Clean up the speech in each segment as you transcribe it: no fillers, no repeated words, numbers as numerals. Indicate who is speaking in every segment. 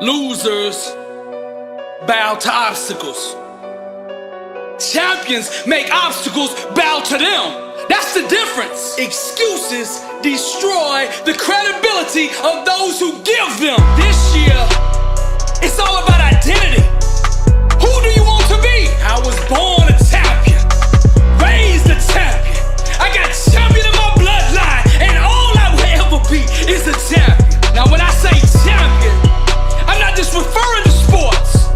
Speaker 1: Losers bow to obstacles. Champions make obstacles bow to them. That's the difference. Excuses destroy the credibility of those who give them. This year, it's all about identity. Who do you want to be? I was born a champion, raised a champion. I got champion in my bloodline, and all I will ever be is a champion. Now when I say champion, I'm not just referring to sports.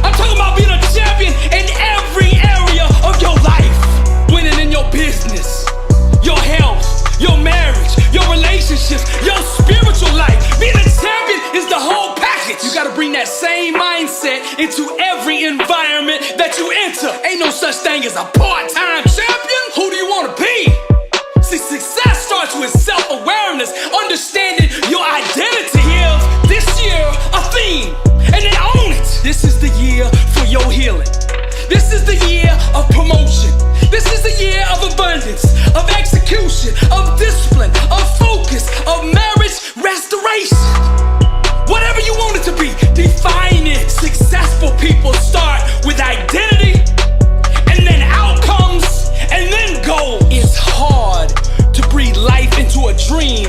Speaker 1: I'm talking about being a champion in every area of your life. Winning in your business, your health, your marriage, your relationships, your spiritual life. Being a champion is the whole package. You gotta bring that same mindset into every environment that you enter. Ain't no such thing as a part-time champion. Who do you wanna be? See, success starts with self-awareness, understanding your identity. Give this year a theme, and then own it. This is the year for your healing. This is the year of promotion. This is the year of abundance, of execution, of discipline, of focus, of marriage restoration. Whatever you want it to be, define it. Successful people start with identity, and then outcomes, and then goals. It's hard to breathe life into a dream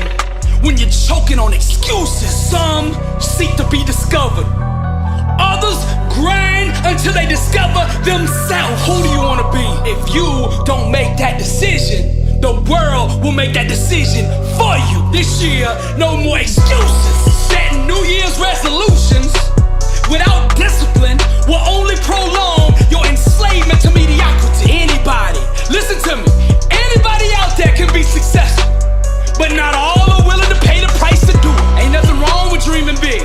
Speaker 1: when you're choking on excuses. Some seek to be discovered. Others grind until they discover themselves. Who do you want to be? If you don't make that decision, the world will make that decision for you. This year, no more excuses. Setting New Year's resolutions without discipline will only prolong your enslavement to mediocrity. Anybody, listen to me, anybody out there can be successful, but not all are willing to pay the price to do it. Ain't nothing wrong with dreaming big,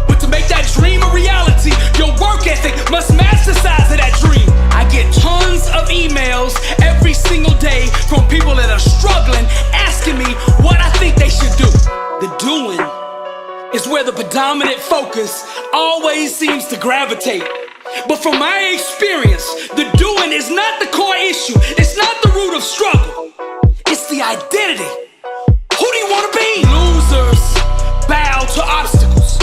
Speaker 1: but to make that dream a reality, your work ethic must match the size of that dream. I get tons of emails every single day from people that are struggling, asking me what I think they should do. The doing is where the predominant focus always seems to gravitate. But from my experience, the doing is not the core issue. It's not the root of struggle. It's the identity. Who do you want to be? Losers bow to obstacles.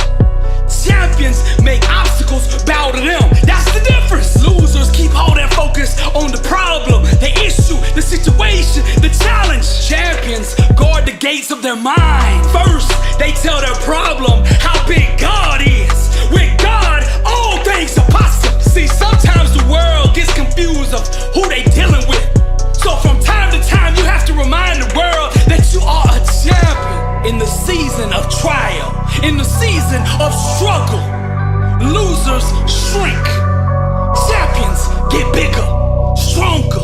Speaker 1: Champions make obstacles bow to them. That's the difference. Losers keep all their focus on the problem, the issue, the situation, the challenge. Champions guard the gates of their mind. First, they tell their problem how big God is. With God, all things are possible. See, sometimes the world gets confused of who they dealing with. So from time to time, you have to remind the world that you are a champion. In the season of trial, in the season of struggle, losers shrink. Champions get bigger, stronger,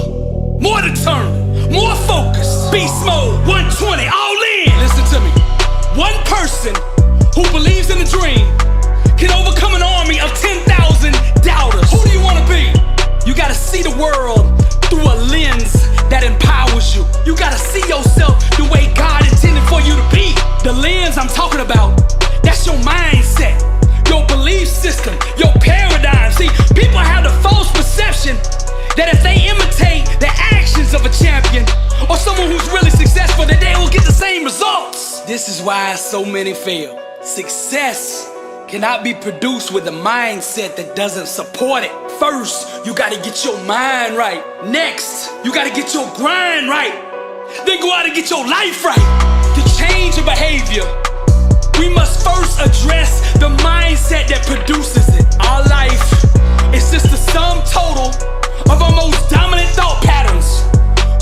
Speaker 1: more determined, more focused. Beast mode, 120, all in. Listen to me. One person who believes in a dream can overcome an army of 10,000 doubters. Who do you want to be? You gotta see the world through a lens that empowers you. You gotta see yourself the way God intended for you to be. The lens I'm talking about, that's your mindset, your belief system, your paradigm. See, people have the false perception that if they imitate the actions of a champion or someone who's really successful, that they will get the same results. This is why so many fail. Success cannot be produced with a mindset that doesn't support it. First, you gotta get your mind right. Next, you gotta get your grind right. Then go out and get your life right. To change your behavior, we must first address the mindset that produces it. Our life is just the sum total of our most dominant thought patterns.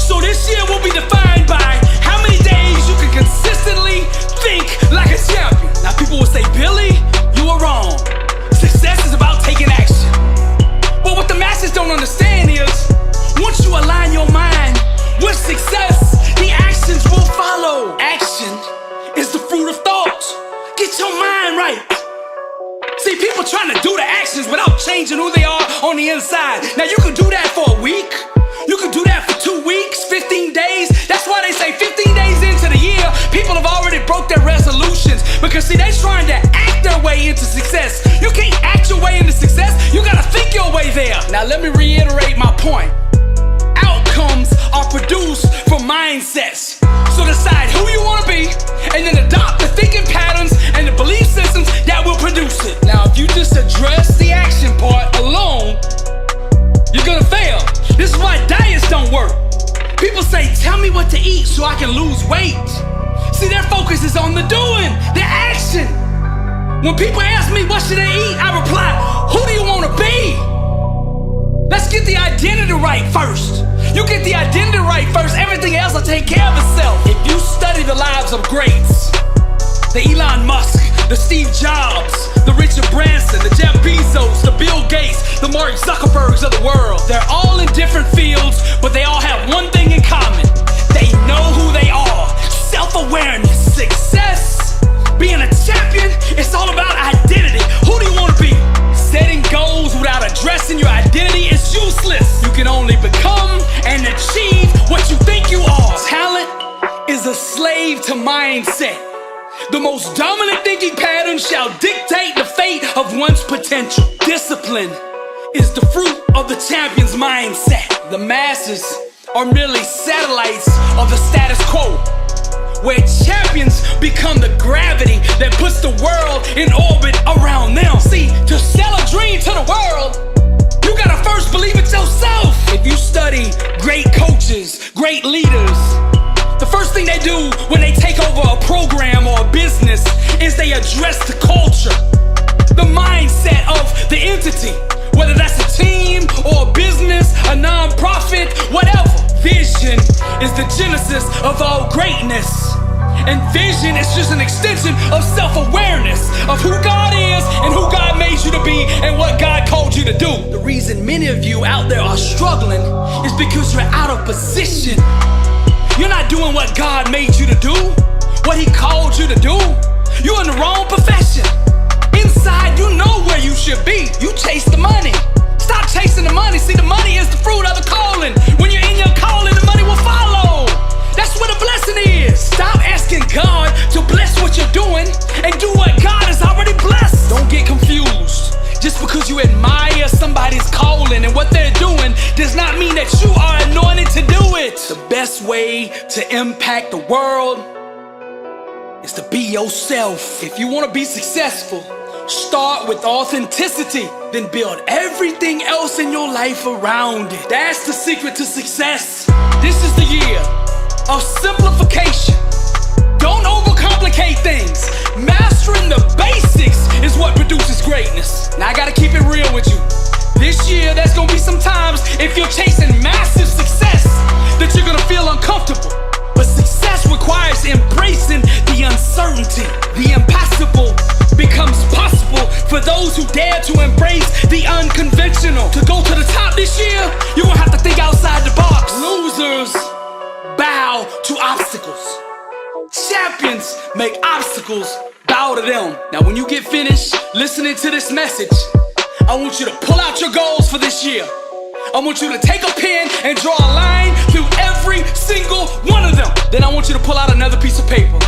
Speaker 1: So this year will be defined by how many days you can consistently think like a champion. Now people will say, Billy, you are wrong. Success is about taking action. But what the masses don't understand is, once you align your mind with success, the actions will follow. Action is the fruit of thought. Get your mind right. See, people trying to do the actions without changing who they are on the inside. Now you can do that for a week. You can do that for 2 weeks, 15 days. That's why they say 15 days into the year, people have already broke their resolutions. Because see, they're trying to act their way into success. You can't act your way into success. You gotta think your way there. Now let me reiterate my point. Outcomes are produced from mindsets. So decide who you want to be, and then adopt the thinking patterns and the belief systems that will produce what to eat so I can lose weight. See, their focus is on the doing, the action. When people ask me what should I eat, I reply, who do you want to be? Let's get the identity right first. You get the identity right first, everything else will take care of itself. If you study the lives of greats, the Elon Musk, the Steve Jobs, the Richard Branson, the Jeff Bezos, the Bill Gates, the Mark Zuckerbergs of the world, they're all in different fields, but they all have one thing in common. They know who they are. Self-awareness, success, being a champion, it's all about identity. Who do you want to be? Setting goals without addressing your identity is useless. You can only become and achieve what you think you are. Talent is a slave to mindset. The most dominant thinking pattern shall dictate the fate of one's potential. Discipline is the fruit of the champion's mindset. The masses are merely satellites of the status quo, where champions become the gravity that puts the world in orbit around them. See, to sell a dream to the world, you gotta first believe it yourself. If you study great coaches, great leaders, the first thing they do when they take over a program or a business is they address the culture, the mindset of the entity, whether that's a team or a business, a non-profit, whatever. Vision is the genesis of all greatness. And vision is just an extension of self-awareness of who God is and who God made you to be and what God called you to do. The reason many of you out there are struggling is because you're out of position. You're not doing what God made you to do, what He called you to do. You're in the wrong profession. Inside, you know where you should be. You chase the money. Stop chasing the money. See, the money is the fruit of the calling. When you're in your calling, the money will follow. That's what a blessing is. Stop asking God to bless what you're doing and do what God has already blessed. Don't get confused. Just because you admire somebody's calling and what they're doing does not mean that you are anointed to do it. The best way to impact the world is to be yourself. If you want to be successful, start with authenticity, then build everything else in your life around it. That's the secret to success. This is the year of simplification. Don't overcomplicate things. Mastering the basics is what produces greatness. Now I gotta keep it real with you. This year, there's gonna be some times if you're chasing massive success that you're gonna feel uncomfortable. But success requires embracing the uncertainty. The impossible becomes possible for those who dare to embrace the unconventional. To go to the top this year, you're gonna have to think outside the box. Losers bow to obstacles. Champions make obstacles bow to them. Now when you get finished listening to this message, I want you to pull out your goals for this year. I want you to take a pen and draw a line through every single one of them. Then I want you to pull out another piece of paper.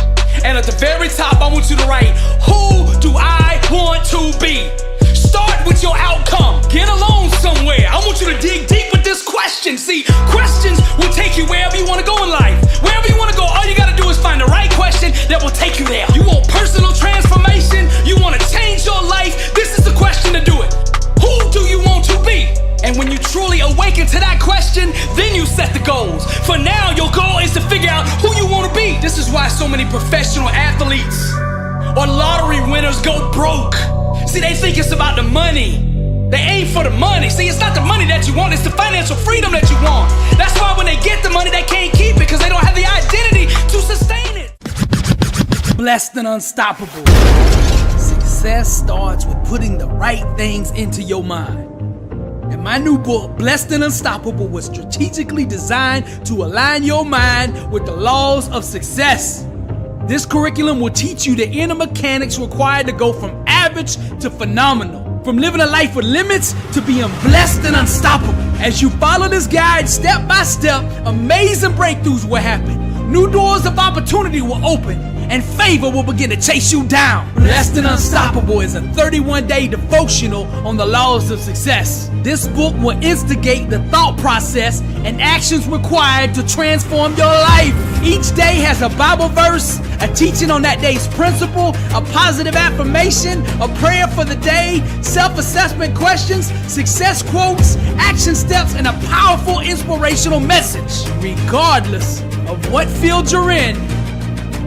Speaker 1: And at the very top, I want you to write, who do I want to be? Start with your outcome. Get alone somewhere. I want you to dig deep with this question. See, questions will take you wherever you want to go in life. Wherever you want to go, all you got to do is find the right question that will take you there. You want personal transformation? You want to change your life? This is the question to do it. Who do you want to be? And when you truly awaken to that question, then you set the goals. For now, your goal is to figure out who you want to be. This is why so many professional athletes or lottery winners go broke. See, they think it's about the money. They aim for the money. See, it's not the money that you want, it's the financial freedom that you want. That's why when they get the money, they can't keep it because they don't have the identity to sustain it. Blessed and unstoppable. Success starts with putting the right things into your mind. And my new book, Blessed and Unstoppable, was strategically designed to align your mind with the laws of success. This curriculum will teach you the inner mechanics required to go from average to phenomenal, from living a life with limits to being blessed and unstoppable. As you follow this guide step by step, amazing breakthroughs will happen. New doors of opportunity will open, and favor will begin to chase you down. Blessed and Unstoppable is a 31-day devotional on the laws of success. This book will instigate the thought process and actions required to transform your life. Each day has a Bible verse, a teaching on that day's principle, a positive affirmation, a prayer for the day, self-assessment questions, success quotes, action steps, and a powerful inspirational message. Regardless of what field you're in,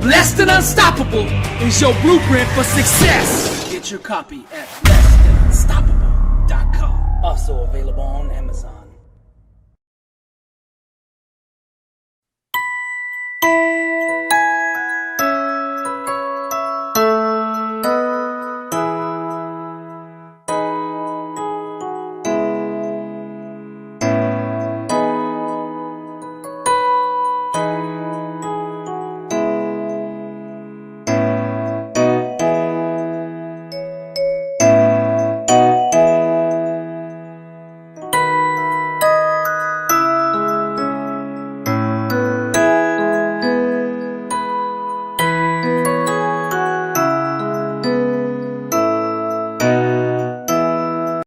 Speaker 1: Blessed and Unstoppable is your blueprint for success. Get your copy at blessedandunstoppable.com. Also available on Amazon.